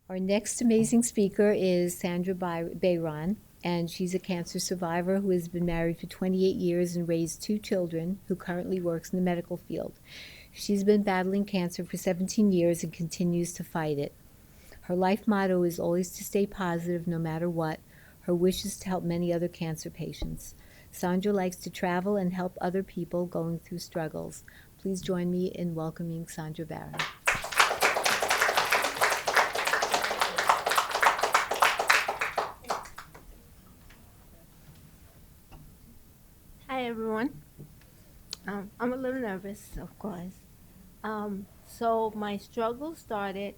Our next amazing speaker is Sandra Byron, and she's a cancer survivor who has been married for 28 years and raised 2 children, who currently works in the medical field. She's been battling cancer for 17 years and continues to fight it. Her life motto is always to stay positive no matter what. Her wish is to help many other cancer patients. Sandra likes to travel and help other people going through struggles. Please join me in welcoming Sandra Byron. Hi, everyone. I'm a little nervous, of course. So my struggle started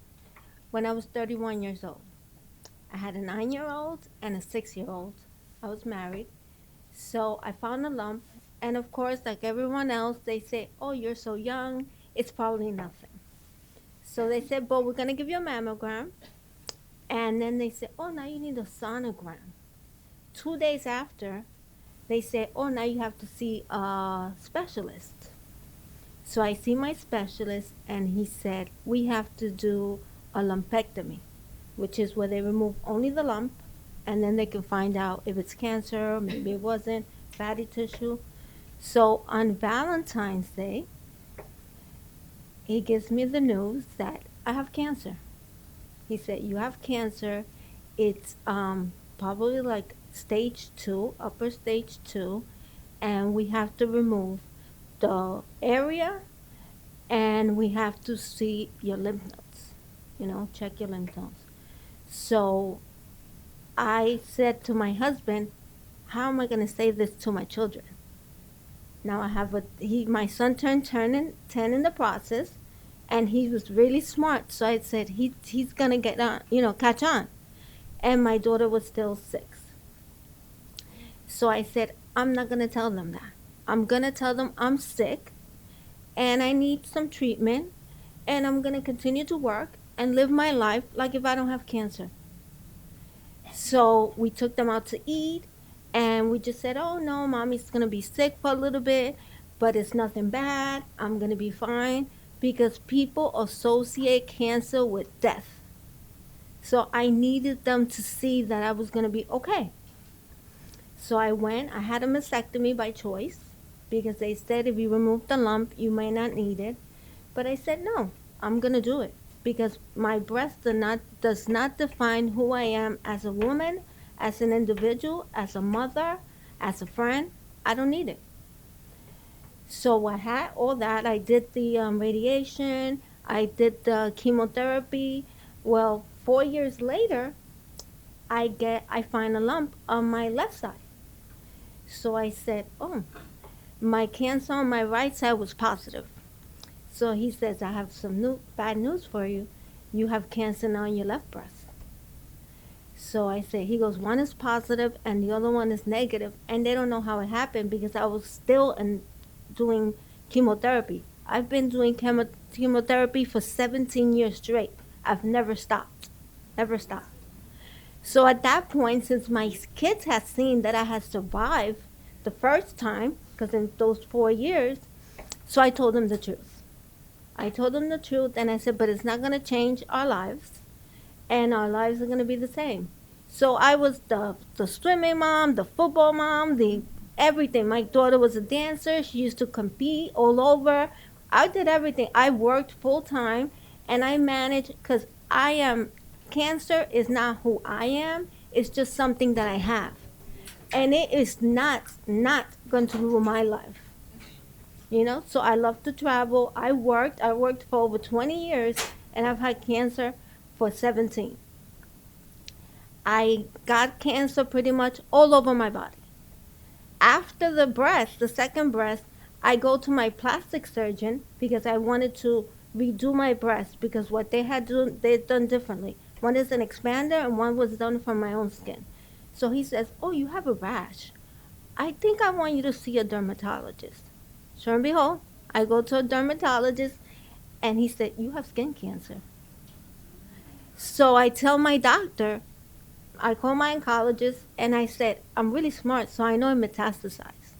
when I was 31 years old. I had a 9-year-old and a 6-year-old. I was married. So I found a lump. And of course, like everyone else, they say, oh, you're so young. It's probably nothing. So they said, but we're going to give you a mammogram. And then they said, oh, now you need a sonogram. 2 days after, they say, oh, now you have to see a specialist. So I see my specialist, and he said, we have to do a lumpectomy, which is where they remove only the lump, and then they can find out if it's cancer, maybe it wasn't, fatty tissue. So on Valentine's Day, he gives me the news that I have cancer. He said, you have cancer. It's probably like stage 2, upper stage 2, and we have to remove the area, and we have to see your lymph nodes, check your lymph nodes. So I said to my husband, how am I going to say this to my children? Now I have my son turned 10 in the process, and he was really smart. So I said, he's going to get on, catch on. And my daughter was still 6. So I said, I'm not going to tell them that. I'm going to tell them I'm sick and I need some treatment, and I'm going to continue to work and live my life like if I don't have cancer. So we took them out to eat, and we just said, oh, no, mommy's going to be sick for a little bit, but it's nothing bad. I'm going to be fine, because people associate cancer with death. So I needed them to see that I was going to be okay. So I had a mastectomy by choice, because they said if you remove the lump, you may not need it. But I said, no, I'm going to do it, because my breast does not define who I am as a woman, as an individual, as a mother, as a friend. I don't need it. So I had all that. I did the radiation. I did the chemotherapy. Well, 4 years later, I find a lump on my left side. So I said, oh, my cancer on my right side was positive. So he says, I have some bad news for you. You have cancer now in your left breast. So I said, he goes, one is positive and the other one is negative. And they don't know how it happened, because I was still doing chemotherapy. I've been doing chemotherapy for 17 years straight. I've never stopped. Never stopped. So at that point, since my kids had seen that I had survived the first time, because in those 4 years, so I told them the truth. I told them the truth, and I said, but it's not going to change our lives, and our lives are going to be the same. So I was the swimming mom, the football mom, the everything. My daughter was a dancer. She used to compete all over. I did everything. I worked full time, and I managed, because cancer is not who I am. It's just something that I have. And it is not going to ruin my life. So I love to travel. I worked for over 20 years, and I've had cancer for 17. I got cancer pretty much all over my body. After the second breast, I go to my plastic surgeon, because I wanted to redo my breast, because what they'd done differently. One is an expander, and one was done from my own skin. So he says, oh, you have a rash. I think I want you to see a dermatologist. Sure and behold, I go to a dermatologist, and he said, you have skin cancer. So I tell my doctor, I call my oncologist, and I said, I'm really smart, so I know it metastasized.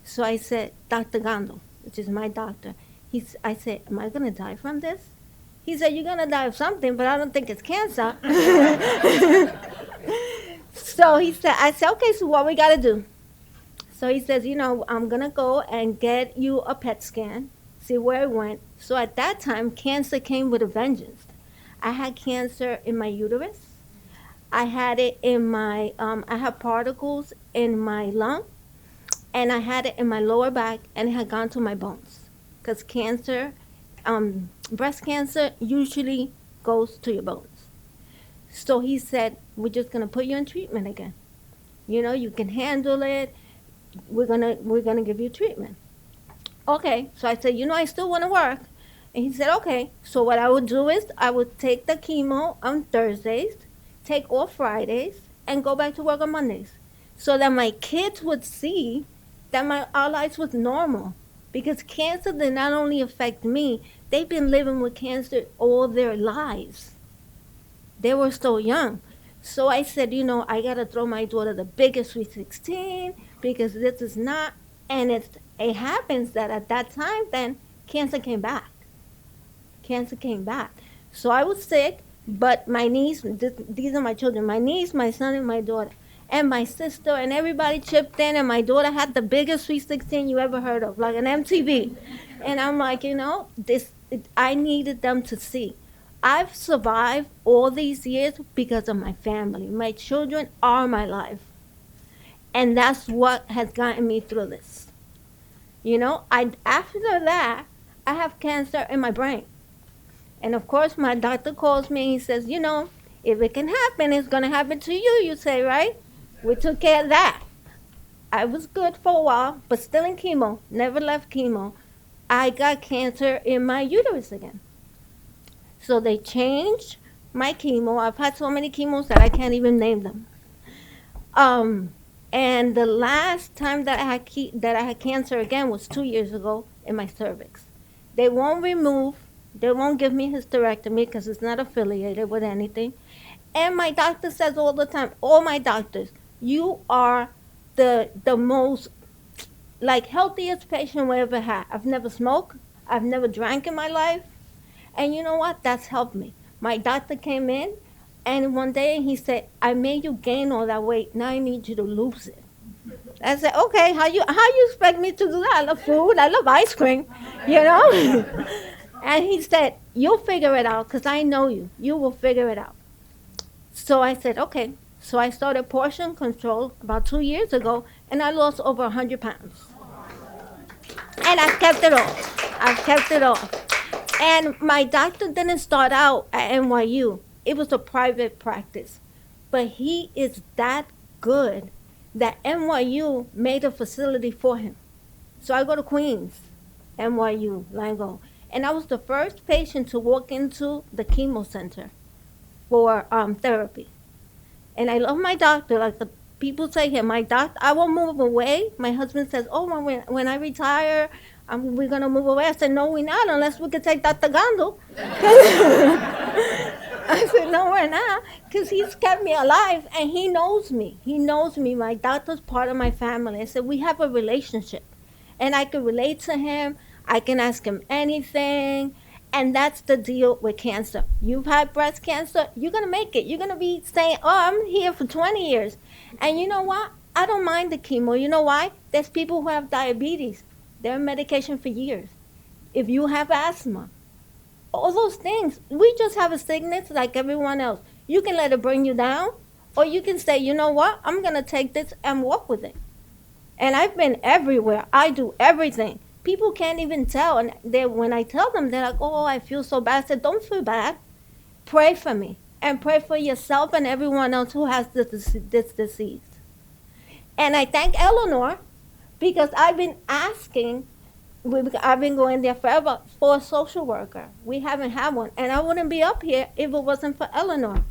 So I said, Dr. Gondo, which is my doctor, I said, am I going to die from this? He said, you're going to die of something, but I don't think it's cancer. So I said, okay, so what we got to do? So he says, I'm going to go and get you a PET scan, see where it went. So at that time, cancer came with a vengeance. I had cancer in my uterus. I had it in I had particles in my lung, and I had it in my lower back, and it had gone to my bones. Because breast cancer usually goes to your bones. So he said, we're just going to put you in treatment again. You can handle it. We're gonna give you treatment. Okay, so I said, I still want to work. And he said, okay. So what I would do is I would take the chemo on Thursdays, take off Fridays, and go back to work on Mondays. So that my kids would see that our lives was normal. Because cancer did not only affect me, they've been living with cancer all their lives. They were so young. So I said, I got to throw my daughter the biggest Sweet 16 because this is not, and it happens that at that time then, cancer came back. Cancer came back. So I was sick, but my niece, these are my children, my niece, my son, and my daughter, and my sister, and everybody chipped in, and my daughter had the biggest Sweet 16 you ever heard of, like an MTV. And I'm like, I needed them to see. I've survived all these years because of my family. My children are my life. And that's what has gotten me through this. After that, I have cancer in my brain. And of course, my doctor calls me and he says, if it can happen, it's going to happen to you, you say, right? We took care of that. I was good for a while, but still in chemo, never left chemo. I got cancer in my uterus again. So they changed my chemo. I've had so many chemos that I can't even name them. And the last time that I had cancer again was 2 years ago in my cervix. They won't give me hysterectomy because it's not affiliated with anything. And my doctor says all the time, all my doctors, you are the most healthiest patient we ever had. I've never smoked. I've never drank in my life. And you know what? That's helped me. My doctor came in, and one day he said, I made you gain all that weight. Now I need you to lose it. I said, okay, how you expect me to do that? I love food. I love ice cream, And he said, you'll figure it out because I know you. You will figure it out. So I said, okay. So I started portion control about 2 years ago, and I lost over 100 pounds. And I've kept it all. And my doctor didn't start out at NYU. It was a private practice. But he is that good that NYU made a facility for him. So I go to Queens, NYU, Langone. And I was the first patient to walk into the chemo center for therapy. And I love my doctor. Like the people say here, my doctor, I won't move away. My husband says, oh, when I retire, we're going to move away. I said, no, we're not, unless we could take Dr. Gondo. I said, no, we're not, because he's kept me alive, and he knows me. He knows me. My doctor's part of my family. I said, we have a relationship, and I can relate to him. I can ask him anything, and that's the deal with cancer. You've had breast cancer, you're going to make it. You're going to be saying, oh, I'm here for 20 years. And you know what? I don't mind the chemo. You know why? There's people who have diabetes. They're on medication for years. If you have asthma, all those things, we just have a sickness like everyone else. You can let it bring you down, or you can say, you know what? I'm going to take this and walk with it. And I've been everywhere. I do everything. People can't even tell. And when I tell them, they're like, oh, I feel so bad. I said, don't feel bad. Pray for me. And pray for yourself and everyone else who has this disease. And I thank Eleanor because I've been asking, I've been going there forever for a social worker. We haven't had one. And I wouldn't be up here if it wasn't for Eleanor,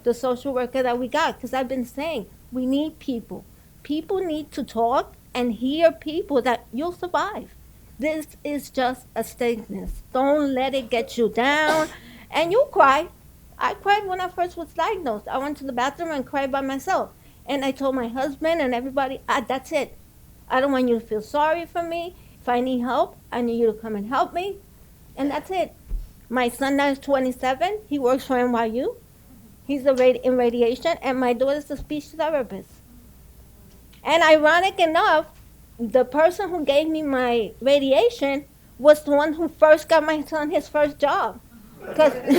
the social worker that we got. Because I've been saying, we need people. People need to talk and hear people that you'll survive. This is just a sickness. Don't let it get you down. And you'll cry. I cried when I first was diagnosed. I went to the bathroom and cried by myself. And I told my husband and everybody, that's it. I don't want you to feel sorry for me. If I need help, I need you to come and help me. And that's it. My son now is 27. He works for NYU. He's in radiation, and my daughter's a speech therapist. And ironic enough, the person who gave me my radiation was the one who first got my son his first job. Cause and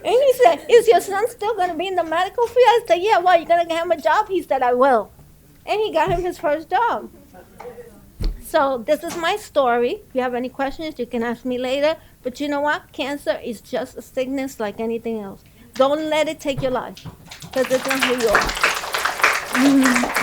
he said, "Is your son still going to be in the medical field?" I said, "Yeah, well, you're going to get him a job?" He said, "I will." And he got him his first job. So this is my story. If you have any questions, you can ask me later. But you know what? Cancer is just a sickness like anything else. Don't let it take your life, because it's not who you are.